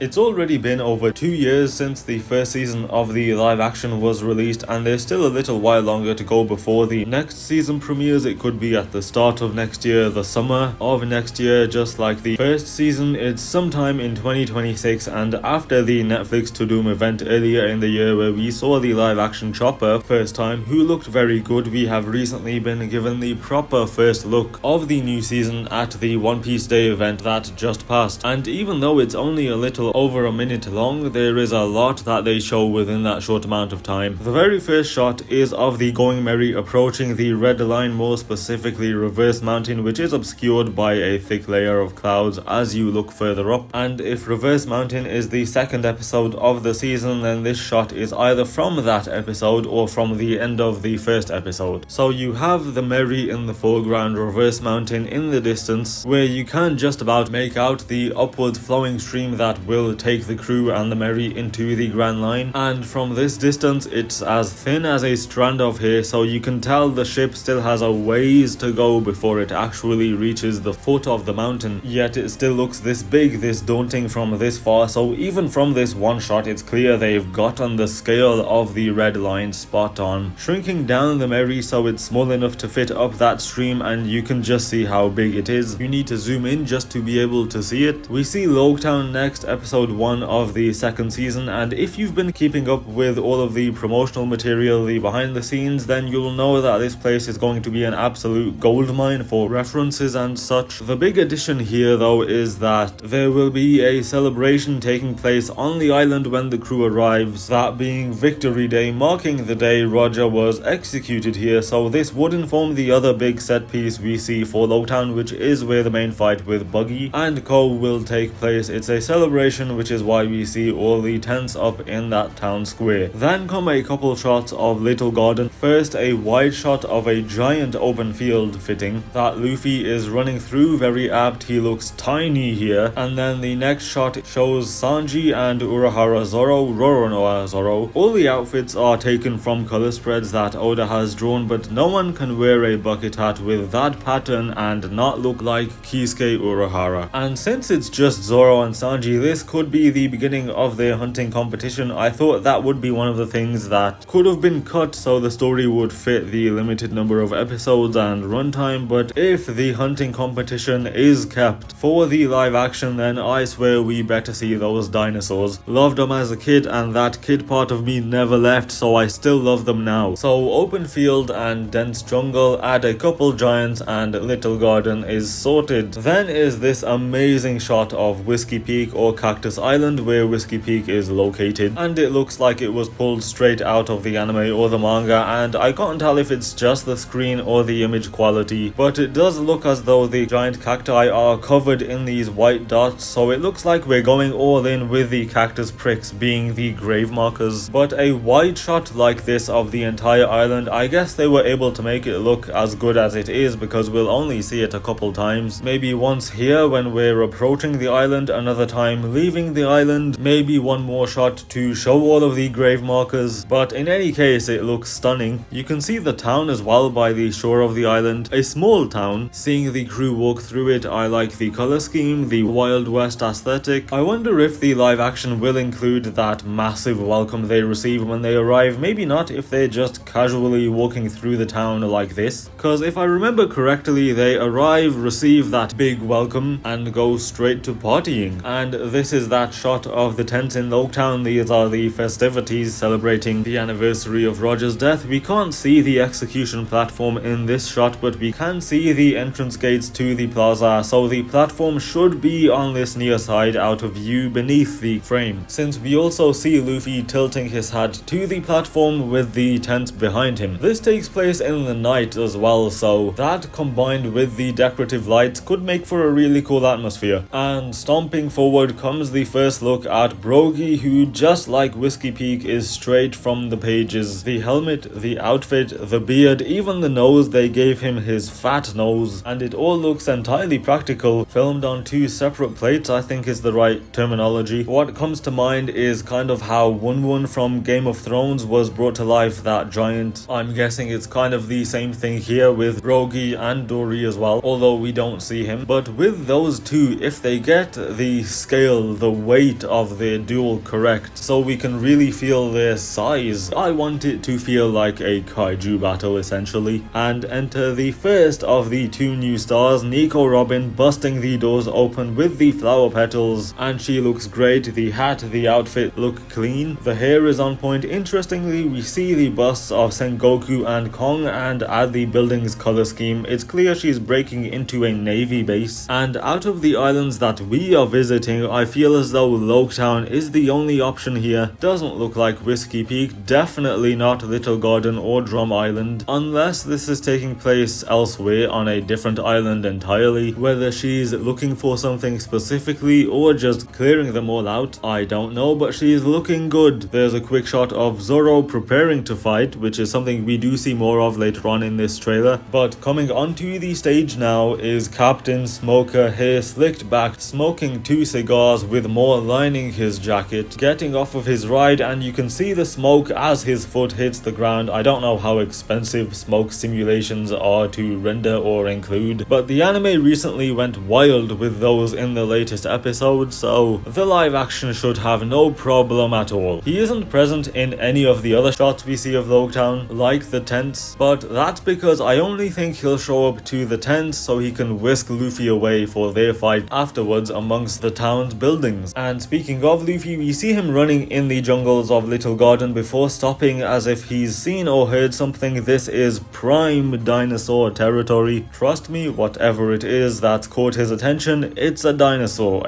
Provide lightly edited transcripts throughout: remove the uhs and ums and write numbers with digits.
It's already been over 2 years since the first season of the live action was released, and there's still a little while longer to go before the next season premieres. It could be at the start of next year, the summer of next year, just like the first season. It's sometime in 2026, and after the Netflix To Doom event earlier in the year where we saw the live action Chopper first time, who looked very good, we have recently been given the proper first look of the new season at the One Piece Day event that just passed. And even though it's only a little over a minute long, there is a lot that they show within that short amount of time. The very first shot is of the Going Merry approaching the red line, more specifically Reverse Mountain, which is obscured by a thick layer of clouds as you look further up. And if Reverse Mountain is the second episode of the season, then this shot is either from that episode or from the end of the first episode. So you have the Merry in the foreground, Reverse Mountain in the distance, where you can just about make out the upwards flowing stream that will take the crew and the Merry into the Grand Line. And from this distance it's as thin as a strand of hair, so you can tell the ship still has a ways to go before it actually reaches the foot of the mountain, yet it still looks this big, this daunting from this far. So even from this one shot it's clear they've gotten the scale of the red line spot on, shrinking down the Merry so it's small enough to fit up that stream, and you can just see how big it is. You need to zoom in just to be able to see it. We see Logetown next, episode 1 of the second season, and if you've been keeping up with all of the promotional material, the behind the scenes, then you'll know that this place is going to be an absolute goldmine for references and such. The big addition here though is that there will be a celebration taking place on the island when the crew arrives, that being Victory Day, marking the day Roger was executed here. So this would inform the other big set piece we see for Logetown, which is where the main fight with Buggy and Co will take place. It's a celebration, which is why we see all the tents up in that town square. Then come a couple shots of Little Garden. First, a wide shot of a giant open field fitting that Luffy is running through, very apt, he looks tiny here. And then the next shot shows Sanji and Urahara Zoro, Roronoa Zoro. All the outfits are taken from color spreads that Oda has drawn, but no one can wear a bucket hat with that pattern and not look like Kisuke Urahara. And since it's just Zoro and Sanji, this could be the beginning of their hunting competition. I thought that would be one of the things that could have been cut so the story would fit the limited number of episodes and runtime, but if the hunting competition is kept for the live action, then I swear we better see those dinosaurs. Loved them as a kid, and that kid part of me never left, so I still love them now. So open field and dense jungle, add a couple giants, and Little Garden is sorted. Then is this amazing shot of Whiskey Peak, or Cactus Island, where Whiskey Peak is located, and it looks like it was pulled straight out of the anime or the manga, and I can't tell if it's just the screen or the image quality, but it does look as though the giant cacti are covered in these white dots, so it looks like we're going all in with the cactus pricks being the grave markers. But a wide shot like this of the entire island, I guess they were able to make it look as good as it is because we'll only see it a couple times. Maybe once here when we're approaching the island, another time leaving the island, maybe one more shot to show all of the grave markers, but in any case it looks stunning. You can see the town as well by the shore of the island, a small town. Seeing the crew walk through it, I like the color scheme, the Wild West aesthetic. I wonder if the live action will include that massive welcome they receive when they arrive. Maybe not if they're just casually walking through the town like this, because if I remember correctly, they arrive, receive that big welcome, and go straight to partying. And this is that shot of the tents in Logetown. These are the festivities celebrating the anniversary of Roger's death. We can't see the execution platform in this shot, but we can see the entrance gates to the plaza, so the platform should be on this near side out of view beneath the frame, since we also see Luffy tilting his hat to the platform with the tent behind him. This takes place in the night as well, so that combined with the decorative lights could make for a really cool atmosphere. And stomping forward comes the first look at Brogy, who just like Whiskey Peak is straight from the pages. The helmet, the outfit, the beard, even the nose, they gave him his fat nose, and it all looks entirely practical, filmed on 2 separate plates I think is the right terminology. What comes to mind is kind of how Wun from Game of Thrones was brought to life, that giant. I'm guessing it's kind of the same thing here with Brogy and Dory as well, although we don't see him. But with those two, if they get the scale feel the weight of their duel correct, so we can really feel their size. I want it to feel like a kaiju battle essentially. And enter the first of the two new stars, Nico Robin, busting the doors open with the flower petals, and she looks great. The hat, the outfit look clean, the hair is on point. Interestingly, we see the busts of Sengoku and Kong, and add the building's color scheme, it's clear she's breaking into a navy base. And out of the islands that we are visiting, I feel as though Loketown is the only option here. Doesn't look like Whiskey Peak, definitely not Little Garden or Drum Island, unless this is taking place elsewhere on a different island entirely. Whether she's looking for something specifically or just clearing them all out, I don't know, but she's looking good. There's a quick shot of Zoro preparing to fight, which is something we do see more of later on in this trailer. But coming onto the stage now is Captain Smoker, hair slicked back, smoking 2 cigars with more lining his jacket, getting off of his ride, and you can see the smoke as his foot hits the ground. I don't know how expensive smoke simulations are to render or include, but the anime recently went wild with those in the latest episode, so the live action should have no problem at all. He isn't present in any of the other shots we see of Loketown, like the tents, but that's because I only think he'll show up to the tents so he can whisk Luffy away for their fight afterwards amongst the town's buildings. And speaking of Luffy, we see him running in the jungles of Little Garden before stopping as if he's seen or heard something. This is prime dinosaur territory. Trust me, whatever it is that's caught his attention, it's a dinosaur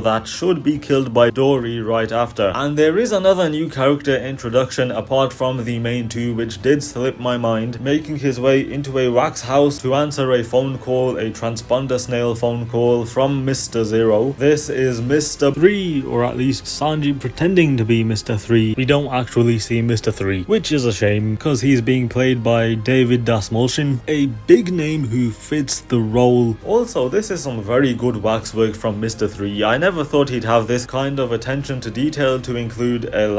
that should be killed by Dory right after. And there is another new character introduction apart from the main two, which did slip my mind, making his way into a wax house to answer a phone call, a transponder snail phone call from Mr. Zero. This is Mr. 3, or at least Sanji pretending to be Mr. 3. We don't actually see Mr. 3, which is a shame, because he's being played by David Dasmalshin, a big name who fits the role. Also, this is some very good waxwork from Mr. 3. I never thought he'd have this kind of attention to detail, to include a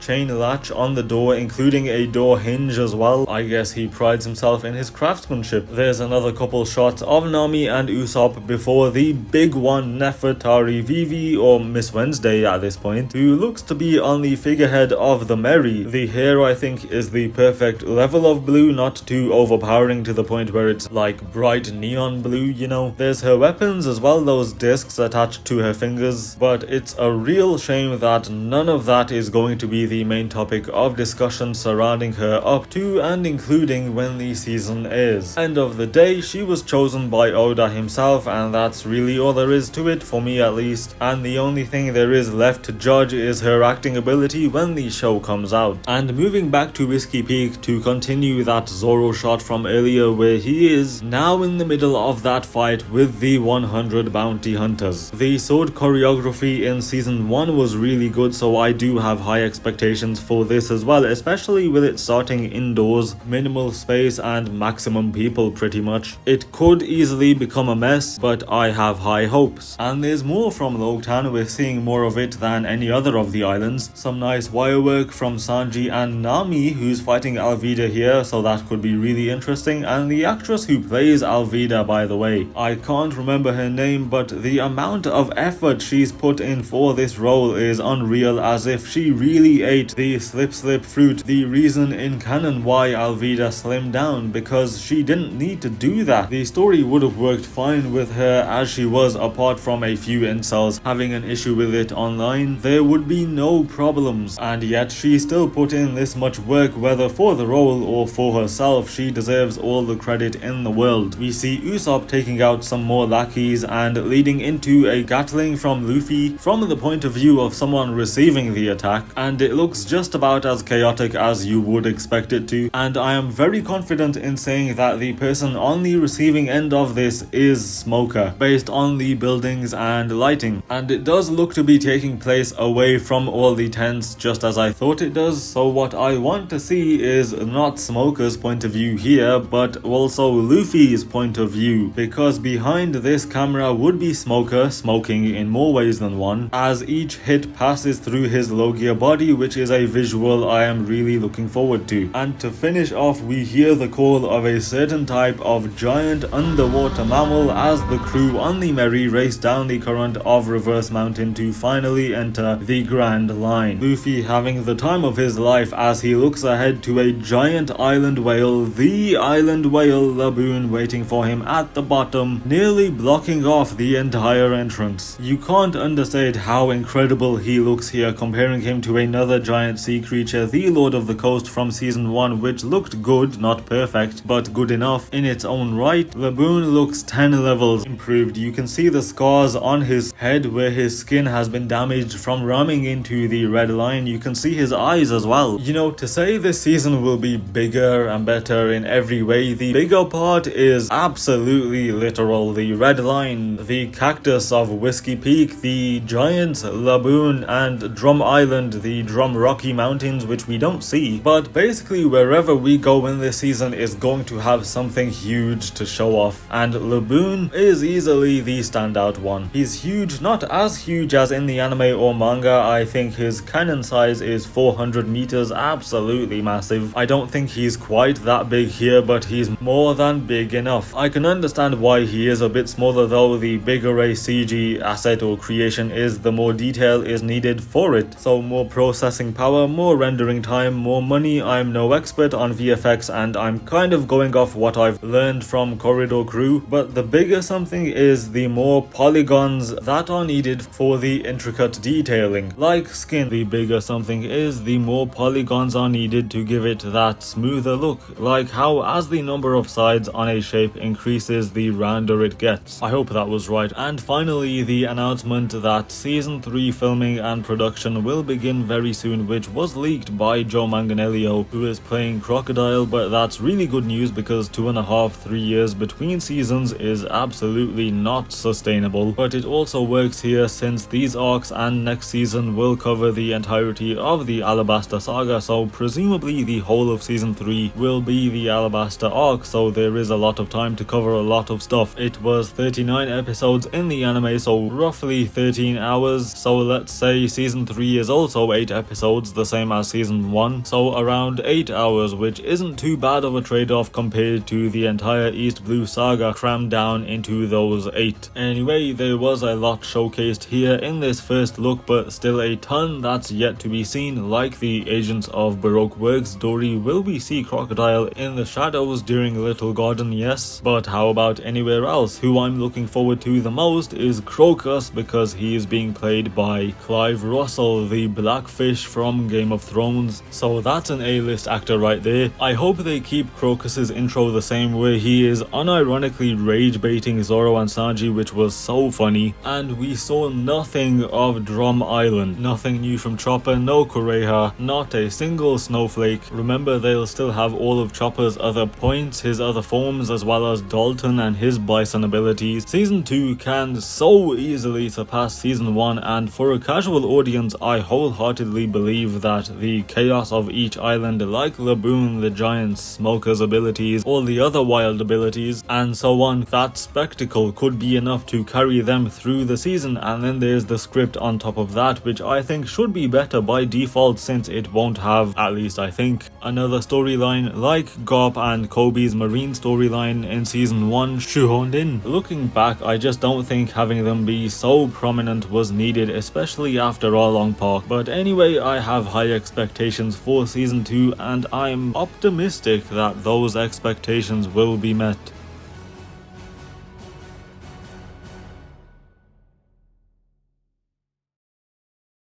chain latch on the door, including a door hinge as well. I guess he prides himself in his craftsmanship. There's another couple shots of Nami and Usopp before the big one, Nefertari Vivi, or Miss Wednesday at this point, who looks to be on the figurehead of the Merry. The hair, I think, is the perfect level of blue, not too overpowering to the point where it's like bright neon blue, you know. There's her weapons as well, those discs attached to her fingers, but it's a real shame that none of that is going to be the main topic of discussion surrounding her up to and including when the season airs. End of the day, she was chosen by Oda himself, and that's really all there is to it, for me at least, and the only thing there is left to judge is her acting ability when the show comes out. And moving back to Whiskey Peak to continue that Zoro shot from earlier, where he is now in the middle of that fight with the 100 bounty hunters. The sword choreography in season 1 was really good, so I do have high expectations for this as well, especially with it starting indoors, minimal space and maximum people pretty much. It could easily become a mess, but I have high hopes. And there's more from Loketown, we're seeing more of it than any other of the islands. Some nice wire work from Sanji and Nami, who's fighting Alvida here, so that could be really interesting. And the actress who plays Alvida, by the way, I can't remember her name, but the amount of effort she's put in for this role is unreal, as if she really ate the slip fruit. The reason in canon why Alvida slimmed down, because she didn't need to do that. The story would have worked fine with her as she was, apart from a few incels having an issue with it online. There would be no problems, and yet she still put in this much work, whether for the role or for herself. She deserves all the credit in the world. We see Usopp taking out some more lackeys and leading into a Gatling from Luffy from the point of view of someone receiving the attack, and it looks just about as chaotic as you would expect it to. And I am very confident in saying that the person on the receiving end of this is Smoker, based on the buildings and lighting, and it does look to be taking place away from all the tents, just as I thought it does. So what I want to see is not Smoker's point of view here, but also Luffy's point of view, because behind this camera would be Smoker, smoking in more ways than one, as each hit passes through his Logia body, which is a visual I am really looking forward to. And to finish off, we hear the call of a certain type of giant underwater mammal as the crew on the Merry race down the current of reverse mountain to finally enter the Grand Line. Luffy having the time of his life as he looks ahead to a giant island whale, the island whale laboon, waiting for him at the bottom, nearly blocking off the entire entrance. You can't understate how incredible he looks here, comparing him to another giant sea creature, the Lord of the Coast from season 1, which looked good, not perfect, but good enough in its own right. Laboon looks 10 levels improved. You can see the scars on his head where his skin has been damaged from ramming into the red line. You can see his eyes as well. You know, to say this season will be bigger and better in every way, the bigger part is absolutely literal. The red line, the cactus of Whiskey Peak, the giant laboon, and Drum Island, the Drum Rocky Mountains, which we don't see. But basically wherever we go in this season is going to have something huge to show off, and laboon is easily the standout one. He's huge, not as huge as in the anime or manga. I think his cannon size is 400 meters, absolutely massive. I don't think he's quite that big here, but he's more than big enough. I can understand why he is a bit smaller though. The bigger a CG asset or creation is, the more detail is needed for it. So more processing power, more rendering time, more money. I'm no expert on VFX and I'm kind of going off what I've learned from Corridor Crew, but the bigger something is, the more polygons that are needed for the intricate detailing. Like skin, the bigger something is, the more polygons are needed to give it that smoother look. Like how as the number of sides on a shape increases, the rounder it gets. I hope that was right. And finally, the announcement that season 3 filming and production will begin very soon, which was leaked by Joe Manganiello, who is playing Crocodile, but that's really good news because 2.5-3 years between seasons is absolutely not sustainable. But it also works here since these arcs and next season will cover the entirety of the Alabasta saga, so presumably the whole of season 3 will be the Alabasta arc, so there is a lot of time to cover a lot of stuff. It was 39 episodes in the anime, so roughly 13 hours, so let's say season 3 is also 8 episodes, the same as season 1, so around 8 hours, which isn't too bad of a trade-off compared to the entire East Blue saga crammed down into those 8. Anyway, there was a lot showcased here in this first look, but still a ton that's yet to be seen. Like the Agents of Baroque Works story, will we see Crocodile in the shadows during Little Garden? Yes, but how about anywhere else? Who I'm looking forward to the most is Crocus, because he is being played by Clive Russell, the Blackfish from Game of Thrones, so that's an A-list actor right there. I hope they keep Crocus's intro the same way. He is unironically rage baiting Zoro and Sanji, which was so funny. And we saw nothing of Drum Island, nothing new from Chopper, no Kureha, not a single snowflake. Remember, they'll still have all of Chopper's other points, his other forms, as well as Dalton and his bison abilities. Season 2 can so easily surpass season 1, and for a casual audience I wholeheartedly believe that the chaos of each island, like Laboon, the giant smoker's abilities, all the other wild abilities, and so on, that spectacle could be enough to carry them through the season. And then there's the script on top of that, which I think should be better by default since it won't have, at least I think, another storyline like Garp and Kobe's marine storyline in season 1 shoehorned in. Looking back, I just don't think having them be so prominent was needed, especially after our long park. But anyway, I have high expectations for season 2 and I'm optimistic that those expectations will be met.